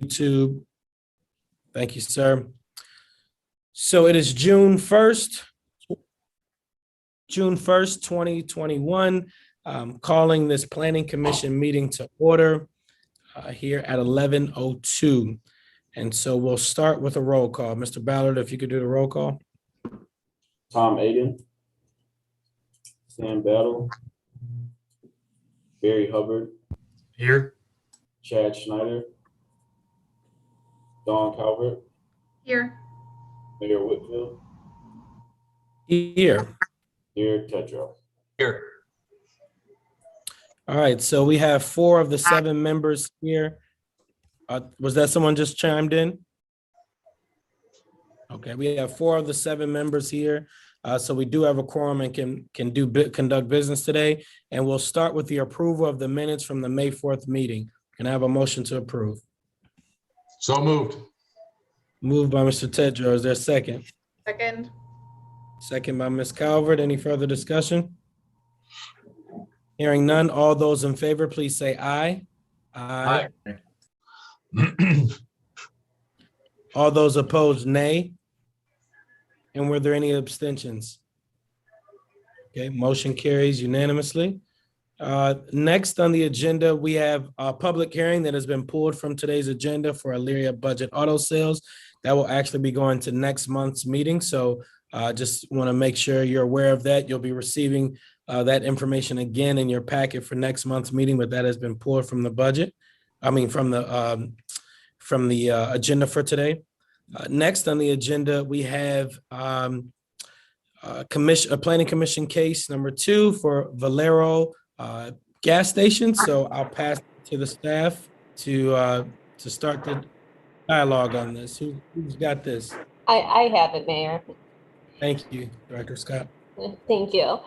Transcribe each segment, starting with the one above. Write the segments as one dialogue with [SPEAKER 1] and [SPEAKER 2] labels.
[SPEAKER 1] YouTube. Thank you, sir. So it is June 1st, 2021. Calling this Planning Commission meeting to order here at 11:02. And so we'll start with a roll call. Mr. Ballard, if you could do the roll call.
[SPEAKER 2] Tom Aiden, Sam Battle, Barry Hubbard,
[SPEAKER 3] Here.
[SPEAKER 2] Chad Schneider, Dawn Calvert,
[SPEAKER 4] Here.
[SPEAKER 2] Mayor Whitfield,
[SPEAKER 1] Here.
[SPEAKER 2] Mayor Tedrow.
[SPEAKER 3] Here.
[SPEAKER 1] All right, so we have 4 of the 7 members here. Was that someone just chimed in? Okay, we have 4 of the 7 members here. So we do have a quorum and can conduct business today. And we'll start with the approval of the minutes from the May 4th meeting. Can I have a motion to approve?
[SPEAKER 3] So moved.
[SPEAKER 1] Moved by Mr. Tedrow. Is there a second?
[SPEAKER 4] Second.
[SPEAKER 1] Second by Ms. Calvert. Any further discussion? Hearing none, all those in favor, please say aye. Aye. All those opposed, nay. And were there any abstentions? Okay, motion carries unanimously. Next on the agenda, we have a public hearing that has been pulled from today's agenda for Elyria budget auto sales. That will actually be going to next month's meeting. So just want to make sure you're aware of that. You'll be receiving that information again in your packet for next month's meeting, but that has been pulled from the budget. From the agenda for today. Next on the agenda, we have a planning commission case number 2 for Valero gas station. So I'll pass it to the staff to start the dialogue on this. Who's got this?
[SPEAKER 5] I have it, Mayor.
[SPEAKER 1] Thank you, Director Scott.
[SPEAKER 5] Thank you.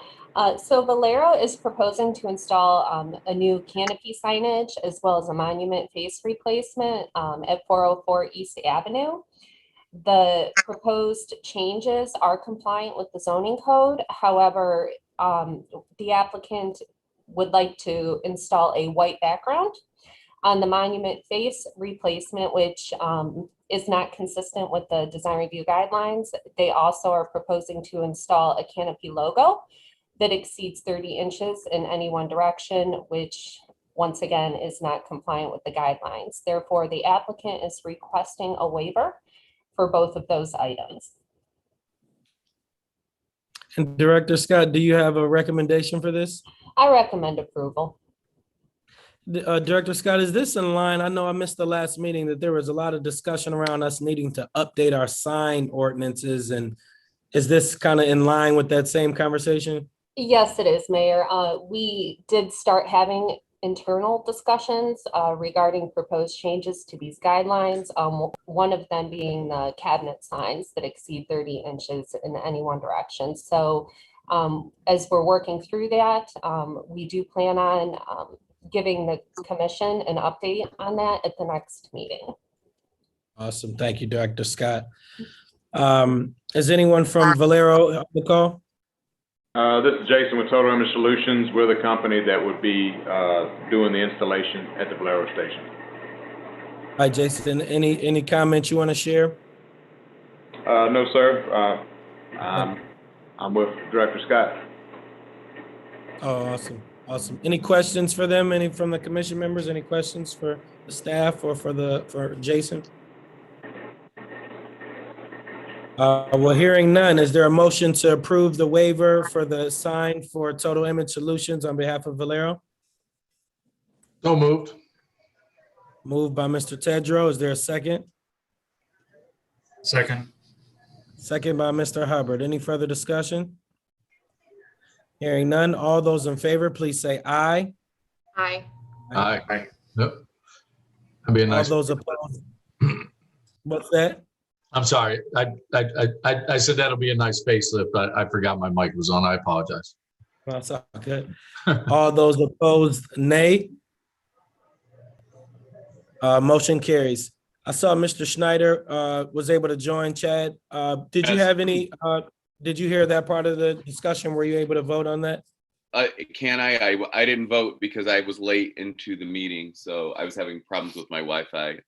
[SPEAKER 5] So Valero is proposing to install a new canopy signage as well as a monument face replacement at 404 East Avenue. The proposed changes are compliant with the zoning code. However, the applicant would like to install a white background on the monument face replacement, which is not consistent with the design review guidelines. They also are proposing to install a canopy logo that exceeds 30 inches in any one direction, which once again is not compliant with the guidelines. Therefore, the applicant is requesting a waiver for both of those items.
[SPEAKER 1] And Director Scott, do you have a recommendation for this?
[SPEAKER 5] I recommend approval.
[SPEAKER 1] Director Scott, is this in line? I know I missed the last meeting that there was a lot of discussion around us needing to update our sign ordinances. And is this kind of in line with that same conversation?
[SPEAKER 5] Yes, it is, Mayor. We did start having internal discussions regarding proposed changes to these guidelines. One of them being the cabinet signs that exceed 30 inches in any one direction. So as we're working through that, we do plan on giving the commission an update on that at the next meeting.
[SPEAKER 1] Awesome. Thank you, Director Scott. Is anyone from Valero on the call?
[SPEAKER 6] This is Jason with Total Image Solutions. We're the company that would be doing the installation at the Valero station.
[SPEAKER 1] Hi, Jason. Any comments you want to share?
[SPEAKER 6] No, sir. I'm with Director Scott.
[SPEAKER 1] Oh, awesome. Awesome. Any questions for them? Any from the commission members? Any questions for the staff or for Jason? Well, hearing none, is there a motion to approve the waiver for the sign for Total Image Solutions on behalf of Valero?
[SPEAKER 3] So moved.
[SPEAKER 1] Moved by Mr. Tedrow. Is there a second?
[SPEAKER 3] Second.
[SPEAKER 1] Second by Mr. Hubbard. Any further discussion? Hearing none, all those in favor, please say aye.
[SPEAKER 4] Aye.
[SPEAKER 3] Aye. Yep. That'd be a
[SPEAKER 1] All
[SPEAKER 3] nice.
[SPEAKER 1] those opposed? What's that?
[SPEAKER 3] I'm sorry. I said that'll be a nice facelift. I forgot my mic was on. I apologize.
[SPEAKER 1] That's all good. All those opposed, nay. Motion carries. I saw Mr. Schneider was able to join. Chad, did you
[SPEAKER 3] Yes.
[SPEAKER 1] have any, did you hear that part of the discussion? Were you able to vote on that?
[SPEAKER 7] Can I didn't vote because I was late into the meeting, so I was having problems with my Wi-Fi.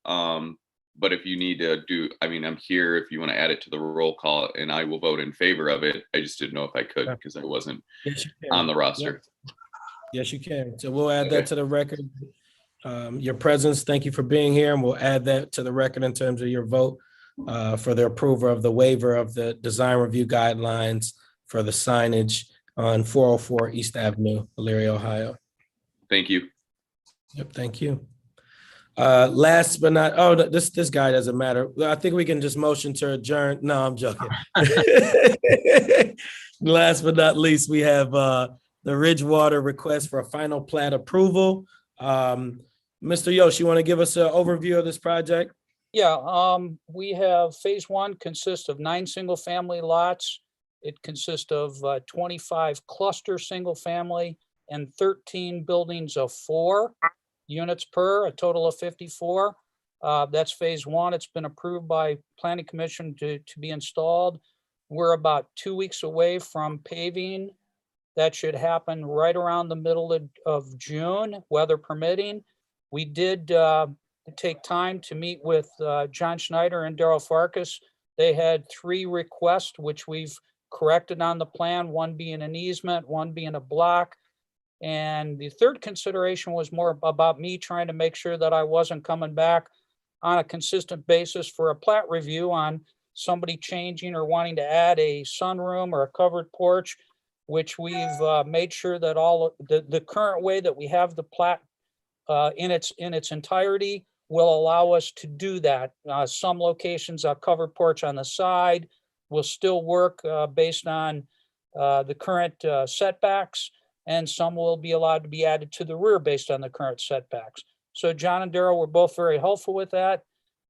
[SPEAKER 7] But if you need to do, I mean, I'm here if you want to add it to the roll call, and I will vote in favor of it. I just didn't know if I could because I wasn't
[SPEAKER 1] Yes, you can.
[SPEAKER 7] on the roster.
[SPEAKER 1] Yes, you can. So we'll add that
[SPEAKER 7] Okay.
[SPEAKER 1] to the record. Your presence, thank you for being here, and we'll add that to the record in terms of your vote for the approval of the waiver of the design review guidelines for the signage on 404 East Avenue, Elyria, Ohio.
[SPEAKER 7] Thank you.
[SPEAKER 1] Yep, thank you. Last but not, oh, this guy doesn't matter. I think we can just motion to adjourn. No, I'm joking. Last but not least, we have the Ridgewater request for a final plat approval. Mr. Yosh, you want to give us an overview of this project?
[SPEAKER 8] Yeah, we have phase one consists of 9 single-family lots. It consists of 25 cluster single-family and 13 buildings of 4 units per, a total of 54. That's phase one. It's been approved by Planning Commission to be installed. We're about 2 weeks away from paving. That should happen right around the middle of June, weather permitting. We did take time to meet with John Schneider and Daryl Farkas. They had 3 requests, which we've corrected on the plan, one being an easement, one being a block. And the third consideration was more about me trying to make sure that I wasn't coming back on a consistent basis for a plat review on somebody changing or wanting to add a sunroom or a covered porch, which we've made sure that all the current way that we have the plat in its entirety will allow us to do that. Some locations, a covered porch on the side will still work based on the current setbacks, and some will be allowed to be added to the rear based on the current setbacks. So John and Daryl were both very helpful with that.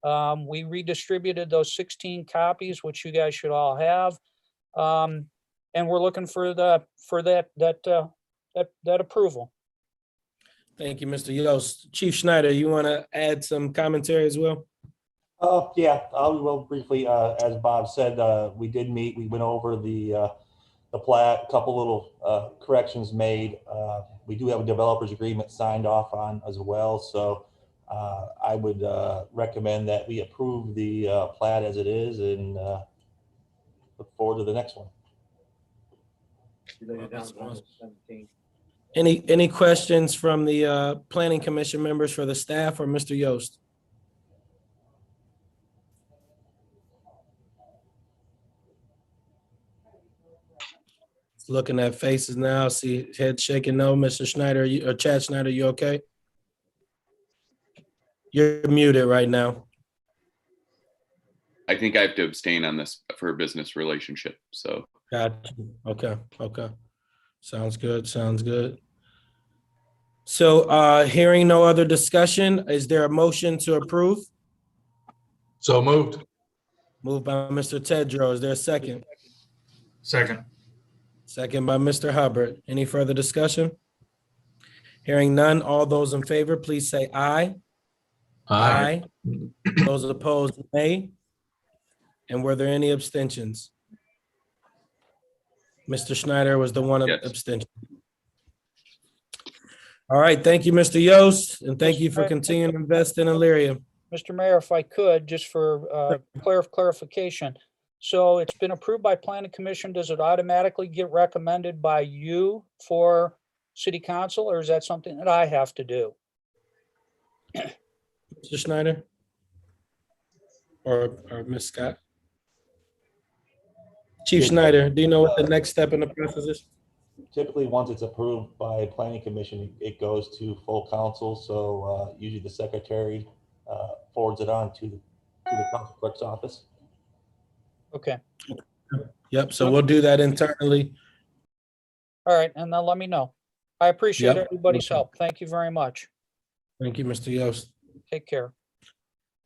[SPEAKER 8] We redistributed those 16 copies, which you guys should all have. And we're looking for that approval.
[SPEAKER 1] Thank you, Mr. Yost. Chief Schneider, you want to add some commentary as well?
[SPEAKER 9] Yeah, I will briefly, as Bob said, we did meet, we went over the plat, a couple little corrections made. We do have a developer's agreement signed off on as well. So I would recommend that we approve the plat as it is and look forward to the next one.
[SPEAKER 1] Any questions from the Planning Commission members for the staff or Mr. Yost? Looking at faces now, see head shaking no. Mr. Schneider, or Chad Schneider, you okay? You're muted right now.
[SPEAKER 7] I think I have to abstain on this for a business relationship, so.
[SPEAKER 1] Gotcha. Okay. Sounds good. So hearing no other discussion, is there a motion to approve?
[SPEAKER 3] So moved.
[SPEAKER 1] Moved by Mr. Tedrow. Is there a second?
[SPEAKER 3] Second.
[SPEAKER 1] Second by Mr. Hubbard. Any further discussion? Hearing none, all those in favor, please say aye. Aye. Those opposed, nay. And were there any abstentions? Mr. Schneider was the one
[SPEAKER 7] Yes.
[SPEAKER 1] abstention. All right, thank you, Mr. Yost, and thank you for continuing to invest in Elyria.
[SPEAKER 8] Mr. Mayor, if I could, just for clarification. So it's been approved by Planning Commission. Does it automatically get recommended by you for City Council, or is that something that I have to do?
[SPEAKER 1] Mr. Schneider? Or Ms. Scott? Chief Schneider, do you know what the next step in the process is?
[SPEAKER 9] Typically, once it's approved by Planning Commission, it goes to full council. So usually the secretary forwards it on to the council clerk's office.
[SPEAKER 8] Okay,
[SPEAKER 1] Yep, so we'll do that internally.
[SPEAKER 8] all right, and then let me know. I appreciate
[SPEAKER 1] Yep.
[SPEAKER 8] everybody's
[SPEAKER 1] Okay.
[SPEAKER 8] help. Thank you very much.
[SPEAKER 1] Thank you, Mr. Yost.
[SPEAKER 8] Take care.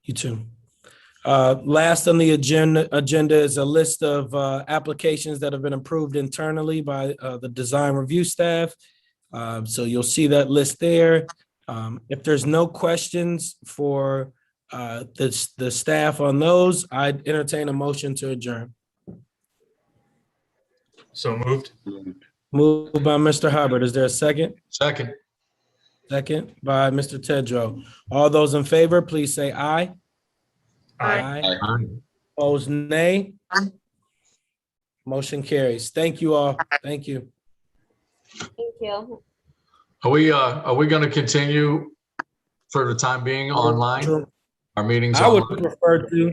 [SPEAKER 1] You too. Last on the agenda is a list of applications that have been approved internally by the design review staff. So you'll see that list there. If there's no questions for the staff on those, I'd entertain a motion to adjourn.
[SPEAKER 3] So moved.
[SPEAKER 1] Moved by Mr. Hubbard. Is there a second?
[SPEAKER 3] Second.
[SPEAKER 1] Second by Mr. Tedrow. All those in favor, please say aye.
[SPEAKER 4] Aye.
[SPEAKER 3] Aye.
[SPEAKER 1] Opposed, nay. Motion carries. Thank you all. Thank you.
[SPEAKER 5] Thank you.
[SPEAKER 3] Are we going to continue for the time being online? Our meetings
[SPEAKER 1] I would
[SPEAKER 3] online?
[SPEAKER 1] prefer to.